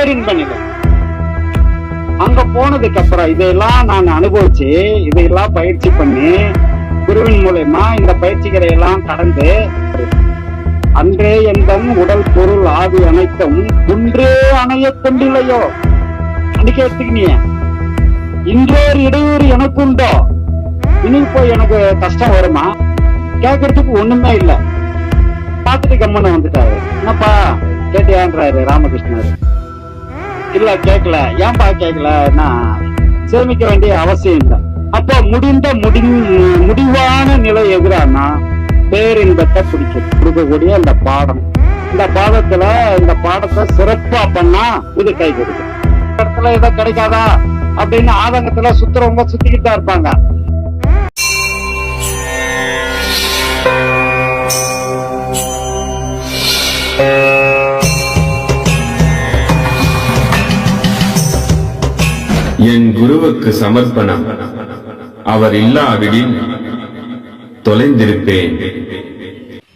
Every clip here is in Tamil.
பேரின்ப நிலை. அங்க போனதுக்கு அப்புறம் இதையெல்லாம் நான் அனுபவிச்சு இதையெல்லாம் பயிற்சி பண்ணி குருவின் மூலமா இந்த பயிற்சிகளை எல்லாம் கடந்து அன்றே எந்தன் உடல் பொருள் ஆதி அனைத்தும் குன்றே அணைய கொண்டில்லையோ அன்னைக்கு எடுத்துக்கினிய இன்றோர் இடையூறு எனக்கு உண்டோ, இனி போய் எனக்கு கஷ்டம் வருமா? கேட்கறதுக்கு ஒண்ணுமே இல்லை. பார்த்துட்டு கம்மன்னு வந்துட்டாரு. என்னப்பா கேட்டியான்றாரு ராமகிருஷ்ணர். இல்ல கேட்கல. ஏன்பா கேட்கலன்னா சேமிக்க வேண்டிய அவசியம் இல்லை. அப்போ முடிவான நிலை எதிரானா பேரின்பத்தை கொடுக்கக்கூடிய இந்த பாடம். இந்த பாடத்தை சிறப்பா பண்ணா இது கை கொடுக்கும். இடத்துல இதை கிடைக்காதா அப்படின்னு ஆதங்கத்துல சுத்துறவங்க சுத்திக்கிட்டு தான் இருப்பாங்க. என் குருவுக்கு சமர்ப்பணம். அவர் இல்லாவிடில் தொலைந்திருப்பேன்.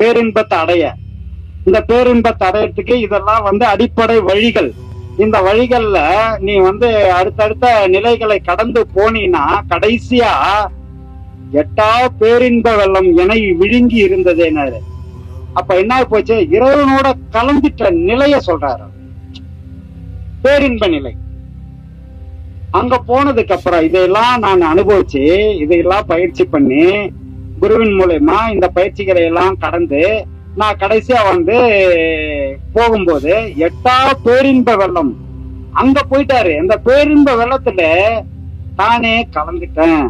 பேரின்பத்தை அடைய, இந்த பேரின்பத்தை அடையறதுக்கு இதெல்லாம் அடிப்படை வழிகள். இந்த வழிகள்ல நீ அடுத்தடுத்த நிலைகளை கடந்து போனீன்னா கடைசியா எட்டா பேரின்ப வெள்ளம் என விழுங்கி இருந்ததேனாரு. அப்ப என்ன போச்சு? இறைவனோட கலந்துட்ட நிலைய சொல்றாரு, பேரின்ப நிலை. அங்க போனதுக்கு அப்புறம் இதையெல்லாம் நான் அனுபவிச்சு இதையெல்லாம் பயிற்சி பண்ணி குருவின் மூலமா இந்த பயிற்சிகளை எல்லாம் கடந்து நான் கடைசியா போகும்போது எட்டா பேரின்ப வெள்ளம் அங்க போயிட்டாரு. இந்த பேரின்ப வெள்ளத்துல தானே கலந்துட்டேன்,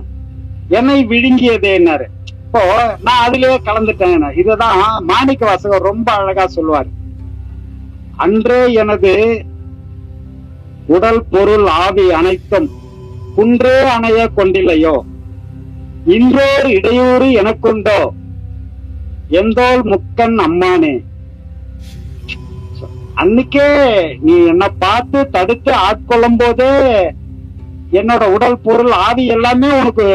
என்னை விழுங்கியதேன்னாரு. இப்போ நான் அதுலயே கலந்துட்டேன். இதுதான் மாணிக்க வாசகர் ரொம்ப அழகா சொல்லுவார். அன்றே எனது உடல் பொருள் ஆவி அனைத்தும் குன்றே அணைய கொண்டில்லையோ, இன்றோர் இடையூறு எனக்குண்டோ, எந்தோல் முக்கன் அம்மானே. அன்னைக்கே நீ என்ன பார்த்து தடுத்து ஆட்கொள்ளும் போதே என்னோட உடல் பொருள் ஆவி எல்லாமே உனக்கு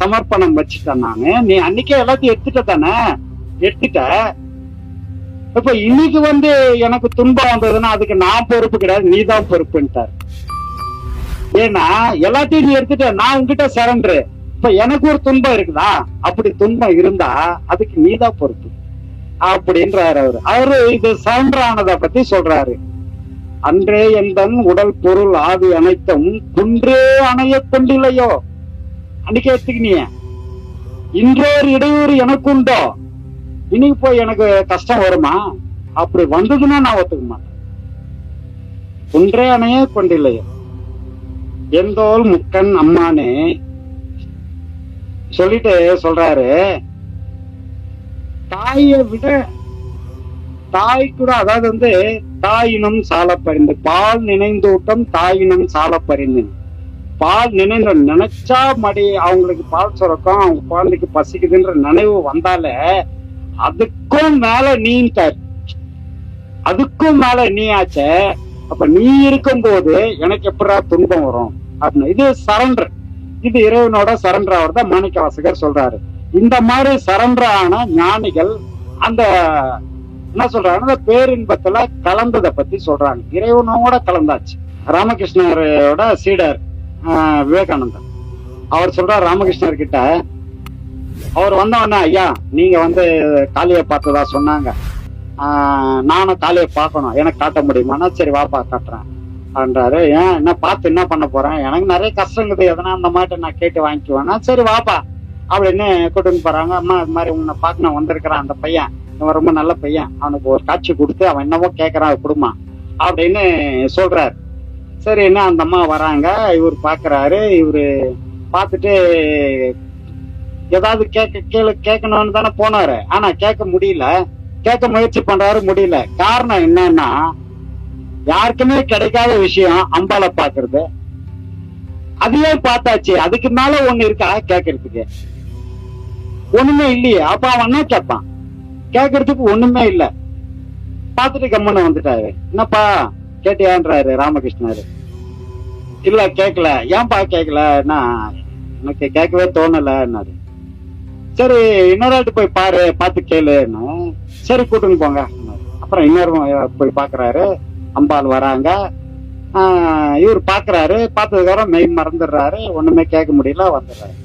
சமர்ப்பணம் வச்சுட்டேன் நானு. நீ அன்னைக்கே எல்லாத்தையும் எடுத்துட்ட தானே, எடுத்துட்ட. இப்ப இன்னைக்கு எனக்கு துன்பம் வந்ததுன்னா அதுக்கு நான் பொறுப்பு கிடையாது, நீதான் பொறுப்புன்ட்டார். ஏன்னா எல்லாத்தையும் நீ எடுத்துட்ட, நான் உங்ககிட்ட சரண்டரு. இப்ப எனக்கு ஒரு துன்பம் இருக்குதா? அப்படி துன்பம் இருந்தா அதுக்கு நீதான் பொறுப்பு அப்படின்றாரு அவரு. இது சரண்டர் ஆனதை பத்தி சொல்றாரு. அன்றே எந்தன் உடல் பொருள் ஆவி அனைத்தும் குன்றே அணைய கொண்டில்லையோ, அன்னைக்கு எடுத்துக்கினிய இன்றோர் இடையூறு எனக்கு உண்டோ, இன்னைக்கு போய் எனக்கு கஷ்டம் வருமா? அப்படி வந்ததுன்னா நான் ஒத்துக்க மாட்டேன். குன்றே அணைய கொண்டில்லையோ, எந்தோல் முக்கன் அம்மானே சொல்லிட்டு சொல்றாரு. தாயை விட தாய் கூட, அதாவது தாயினும் சால பறிந்து பால் நினைந்தூட்டம் தாயினும் சால பறிந்து. பால் நினைச்சா மடி அவங்களுக்கு பால் சுரக்கும், அவங்க குழந்தைக்கு பசிக்குதுன்ற நினைவு வந்தாலே அதுக்கும் மேல நீட்டார், அதுக்கும் மேல நீ ஆச்ச. அப்ப நீ இருக்கும் போது எனக்கு எப்படா துன்பம் வரும் அப்படின்னு. இது சரண்டர், இது இறைவனோட சரண்டர் ஆகிறத மாணிக்க வாசகர் சொல்றாரு. இந்த மாதிரி சரண்டர் ஆன ஞானிகள் அந்த என்ன சொல்றாங்க, பேரின்பத்துல கலந்ததை பத்தி சொல்றாங்க. இறைவனோட கலந்தாச்சு. ராமகிருஷ்ணரோட சீடர் விவேகானந்தர் அவர் சொல்றார் ராமகிருஷ்ணர் கிட்ட. அவர் வந்தவொடனே, ஐயா நீங்க காளியை பார்த்ததா சொன்னாங்க, நானும் காளியை பார்க்கணும், எனக்கு காட்ட முடியுமானா? சரி வாப்பா காட்டுறேன் அப்படின்றாரு. ஏன் என்ன பார்த்து என்ன பண்ண போறேன், எனக்கு நிறைய கஷ்டங்குது, எதனா அந்த மாதிரி நான் கேட்டு வாங்கிக்குவேன்னா சரி வாப்பா அப்படின்னு கூட்டின்னு போறாங்க. அம்மா இது மாதிரி உன்னை பார்க்க நான் வந்திருக்கிறான், அந்த பையன் இவன் ரொம்ப நல்ல பையன், அவனுக்கு ஒரு காட்சி கொடுத்து அவன் என்னவோ கேட்கறான் குடுமா அப்படின்னு சொல்றாரு. சரி என்ன அந்த அம்மா வராங்க, இவர் பாக்குறாரு. இவரு பார்த்துட்டு ஏதாவது கேட்கணும்னு தானே போனாரு. ஆனா கேட்க முடியல, கேட்க முயற்சி பண்றாரு, முடியல. காரணம் என்னன்னா யாருக்குமே கிடைக்காத விஷயம் அம்பால பாக்குறது. அதையே பார்த்தாச்சு, அதுக்கு மேல ஒண்ணு இருக்கா கேட்கறதுக்கு? ஒண்ணுமே இல்லையே. அப்ப அவன் என்ன கேட்பான்? கேட்கறதுக்கு ஒண்ணுமே இல்ல. பார்த்துட்டு கம்மன்னு வந்துட்டாரு. என்னப்பா கேட்டியான்றாரு ராமகிருஷ்ணரு. இல்ல கேட்கல. ஏன்பா கேட்கலன்னா எனக்கு கேட்கவே தோணலன்னாரு. சரி இன்னொரு ஆட்டு போய் பாரு, பார்த்து கேளுன்னு. சரி கூட்டுன்னு போங்க. அப்புறம் இன்னொரு போய் பாக்குறாரு. அம்பாள் வராங்க. இவர் பாக்குறாரு, பார்த்ததுக்கப்புறம் மெய் மறந்துடுறாரு, ஒண்ணுமே கேட்க முடியல, வந்துடுறாரு.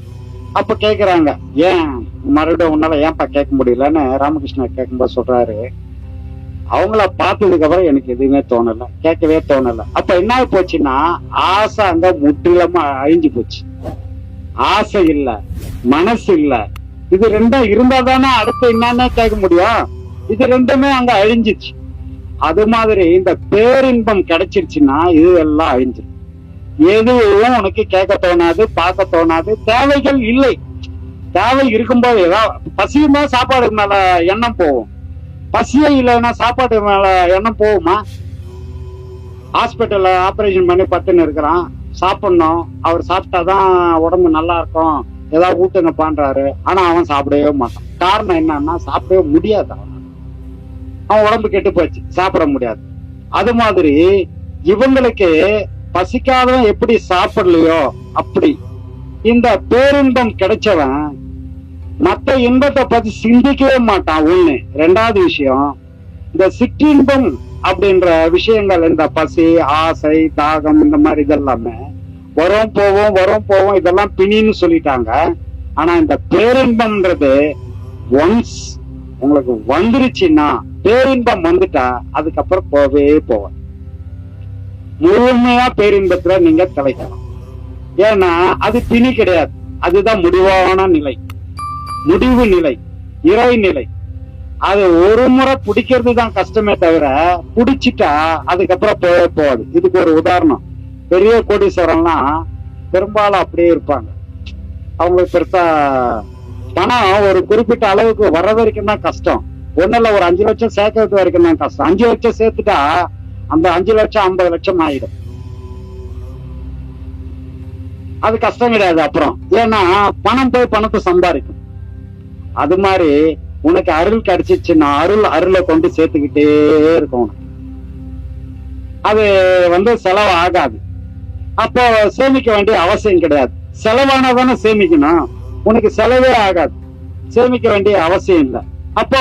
அப்ப கேக்குறாங்க, ஏன் மறுபடியும் உன்னால ஏன்பா கேட்க முடியலன்னு ராமகிருஷ்ணா கேட்கும்போது சொல்றாரு, அவங்கள பார்த்ததுக்கு அப்புறம் எனக்கு எதுவுமே தோணல, கேட்கவே தோணல. அப்ப என்ன போச்சுன்னா ஆசை அங்க முற்றிலுமா அழிஞ்சு போச்சு. ஆசை இல்ல, மனசு இல்ல, இது ரெண்டும் இருந்தா தானே அடுத்து என்னன்னு கேட்க முடியும். இது ரெண்டுமே அங்க அழிஞ்சிச்சு. அது மாதிரி இந்த பேரின்பம் கிடைச்சிருச்சுன்னா இது எல்லாம் அழிஞ்சிடும். எதுவும் உனக்கு கேட்க தோணாது, பார்க்க தோணாது, தேவைகள் இல்லை. தேவை இருக்கும்போது ஏதாவது பசியுமா சாப்பாடு மேல எண்ணம் போகும், பசியே இல்லைன்னா சாப்பாடு மேல எண்ணம் போகுமா? ஹாஸ்பிட்டல்ல ஆபரேஷன் பண்ணி பத்துன்னு இருக்கிறான், சாப்பிடணும், அவர் சாப்பிட்டாதான் உடம்பு நல்லா இருக்கும், ஏதாவது ஊட்டுங்க பண்றாரு, ஆனா அவன் சாப்பிடவே மாட்டான். காரணம் என்னன்னா சாப்பிடவே முடியாது, அவன் உடம்பு கெட்டு போச்சு, சாப்பிட முடியாது. அது மாதிரி இவங்களுக்கு பசிக்காதவன் எப்படி சாப்பிடலையோ அப்படி இந்த பேரின்பம் கிடைச்சவன் மத்த இன்பத்தை பத்தி சிந்திக்கவே மாட்டான். ஒண்ணு. ரெண்டாவது விஷயம், இந்த சிற்றின்பம் அப்படின்ற விஷயங்கள், இந்த பசி, ஆசை, தாகம், இந்த மாதிரி இதெல்லாமே வரும் போவோம் வரும் போவோம், இதெல்லாம் பிணின்னு சொல்லிட்டாங்க. ஆனா இந்த பேரின்பம்ன்றது ஒன்ஸ் உங்களுக்கு வந்துருச்சுன்னா, பேரின்பம் வந்துட்டா அதுக்கப்புறம் போவே போவாது. முழுமையா பேரின்பத்துல நீங்க திளைக்கலாம். ஏன்னா அது பிணி கிடையாது, அதுதான் முடிவான நிலை, முடிவு நிலை, இறை நிலை. அது ஒரு முறை பிடிக்கிறது தான் கஷ்டமே தவிர பிடிச்சிட்டா அதுக்கப்புறம் போவே போவாது. இதுக்கு ஒரு உதாரணம், பெரிய கோடீஸ்வரன்லாம் பெரும்பாலும் அப்படியே இருப்பாங்க. அவங்களுக்கு பெருசா பணம் ஒரு குறிப்பிட்ட அளவுக்கு வர்ற வரைக்கும் தான் கஷ்டம். ஒண்ணுல ஒரு 5 லட்சம் சேர்க்கறது வரைக்கும் தான் கஷ்டம். 5 லட்சம் சேர்த்துட்டா அந்த 5 லட்சம் 50 லட்சம் ஆயிடும். அது கஷ்டம் கிடையாது அப்புறம். ஏன்னா பணம் போய் பணத்தை சம்பாதிக்கும். அது மாதிரி உனக்கு அருள் கிடைச்சிச்சுன்னா அருளை கொண்டு சேர்த்துக்கிட்டே இருக்கும். அது செலவு ஆகாது. அப்போ சேமிக்க வேண்டிய அவசியம் கிடையாது. செலவானதானே சேமிக்கணும், உனக்கு செலவே ஆகாது, சேமிக்க வேண்டிய அவசியம் இல்லை. அப்போ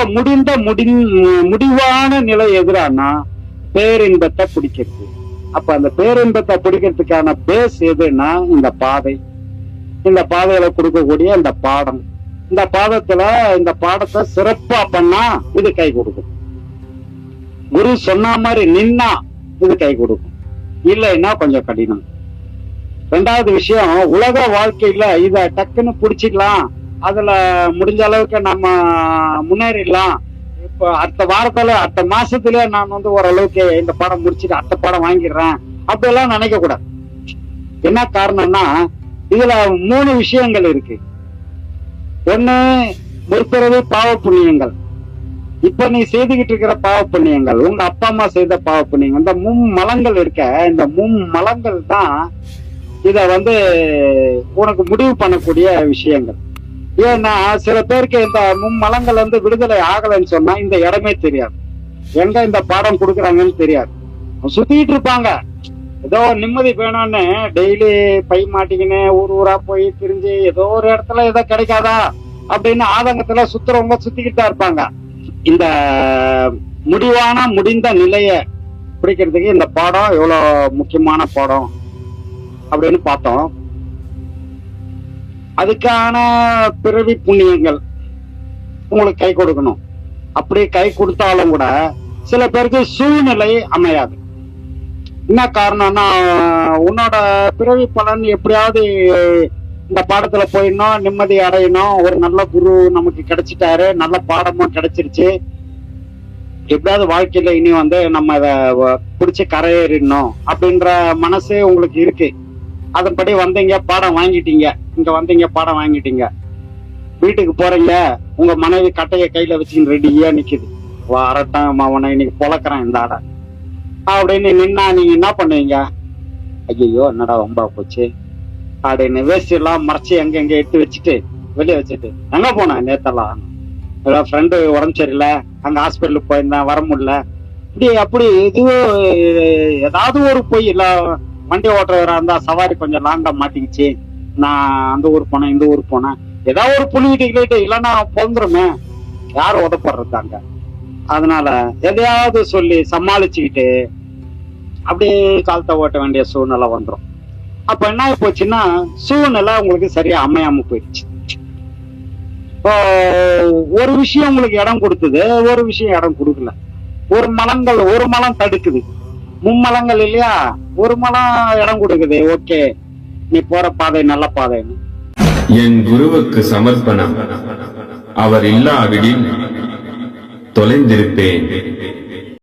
முடிவான நிலை எதிரானா பேரின்பத்தை பிடிக்கிறது. அப்ப அந்த பேரின்பத்தை பிடிக்கிறதுக்கான பேஸ் எதுன்னா இந்த பாதை, இந்த பாதையில கொடுக்கக்கூடிய இந்த பாடம். இந்த பாடத்தை சிறப்பா பண்ணா இது கை கொடுக்கும். குரு சொன்ன மாதிரி நின்னா இது கை கொடுக்கும், இல்லைன்னா கொஞ்சம் கடினம். ரெண்டாவது விஷயம், உலக வாழ்க்கையில இத டக்குன்னு பிடிச்சிக்கலாம், அதுல முடிஞ்ச அளவுக்கு நம்ம முன்னேறிடலாம். இப்ப அடுத்த வாரத்துல அடுத்த மாசத்துல நான் ஓரளவுக்கு இந்த பாடம் முடிச்சுட்டு அடுத்த பாடம் வாங்கிடுறேன் அப்படியெல்லாம் நினைக்க கூடாது. என்ன காரணம்னா இதுல 3 விஷயங்கள் இருக்கு. ஒண்ணு, முற்பிறவி பாவ புண்ணியங்கள். இப்ப நீ செய்துகிட்டு இருக்கிற பாவ புண்ணியங்கள், உங்க அப்பா அம்மா செய்த பாவ புண்ணியங்கள், இந்த மும்மலங்கள் இருக்க, இந்த மும்மலங்கள் தான் இத உனக்கு முடிவு பண்ணக்கூடிய விஷயங்கள். ஏன்னா சில பேருக்கு இந்த மும்மலங்கள் விடுதலை ஆகலைன்னு சொன்னா இந்த இடமே தெரியாது, எங்க இந்த பாடம் கொடுக்குறாங்கன்னு தெரியாது. சுத்திட்டு இருப்பாங்க, ஏதோ நிம்மதி வேணும்னு டெய்லி பை மாட்டிக்கின்னு ஊர் ஊரா போய் திரிஞ்சு ஏதோ ஒரு இடத்துல ஏதோ கிடைக்காதா அப்படின்னு ஆதங்கத்துல சுத்துறவங்க சுத்திக்கிட்டு தான் இருப்பாங்க. இந்த முடிந்த நிலைய பிடிக்கிறதுக்கு இந்த பாடம் எவ்வளவு முக்கியமான பாடம் அப்படின்னு பார்த்தோம். அதுக்கான பிறவி புண்ணியங்கள் உங்களுக்கு கை கொடுக்கணும். அப்படி கை கொடுத்தாலும் கூட சில பேருக்கு சூழ்நிலை அமையாது. என்ன காரணம்னா உன்னோட பிறவி பலன் எப்படியாவது இந்த பாடத்துல போயிடணும், நிம்மதி அடையணும், ஒரு நல்ல குரு நமக்கு கிடைச்சிட்டாரு, நல்ல பாடமும் கிடைச்சிருச்சு, எப்படியாவது வாழ்க்கையில இனி நம்ம இத பிடிச்சு கரையேறிடணும் அப்படின்ற மனசு உங்களுக்கு இருக்கு. அதன்படி பாடம் வாங்கிட்டீங்க, இங்க பாடம் வாங்கிட்டீங்க, வீட்டுக்கு போறீங்க, உங்க மனைவி கட்டைய கையில வச்சுக்கிட்டு ரெடியா நிக்குது, வரட்டும் அவனை இன்னைக்கு பொழக்கிறேன் இந்த ஆடை அப்படின்னு நின்னா நீங்க என்ன பண்ணுவீங்க? ஐயோ என்னடா ரொம்ப போச்சு அப்படின்னு வேஸ்ட் எல்லாம் மறைச்சு எங்க எடுத்து வச்சுட்டு வெளியே வச்சுட்டு எங்க போனேன் நேத்தெல்லாம் ஃப்ரெண்டு உடம்பு சரியில்லை, அங்க ஹாஸ்பிட்டலுக்கு போயிருந்தேன், வர முடியல, இப்படி அப்படி இதுவும் ஏதாவது ஒரு போய் இல்ல வண்டி ஓட்டுறவரா இருந்தா சவாரி கொஞ்சம் லாங்கா மாட்டிக்கிச்சு, நான் அந்த ஊர் போனேன் இந்த ஊர் போனேன், ஏதாவது ஒரு புள்ளிட்டு இல்லைன்னா பொந்துருமே, யார் உதப்படுறதாங்க. அதனால எதையாவது சொல்லி சமாளிச்சுக்கிட்டு அப்படியே காலத்தை ஓட்ட வேண்டிய சூழ்நிலை வந்துடும். அப்ப என்ன ஆகி போச்சுன்னா சூழ்நிலை உங்களுக்கு சரியா அமையாம போயிடுச்சு. இப்போ ஒரு விஷயம் உங்களுக்கு இடம் கொடுத்தது, ஒரு விஷயம் இடம் கொடுக்கல. ஒரு மலம் தடுக்குது, மும்மலங்கள் இல்லையா, ஒரு மலம் இடம் கொடுக்குது. ஓகே, நீ போற பாதை நல்ல பாதைன்னு. என் குருவுக்கு சமர்ப்பணம். அவர் இல்லாவிடில் தொலைந்திருப்பேன்.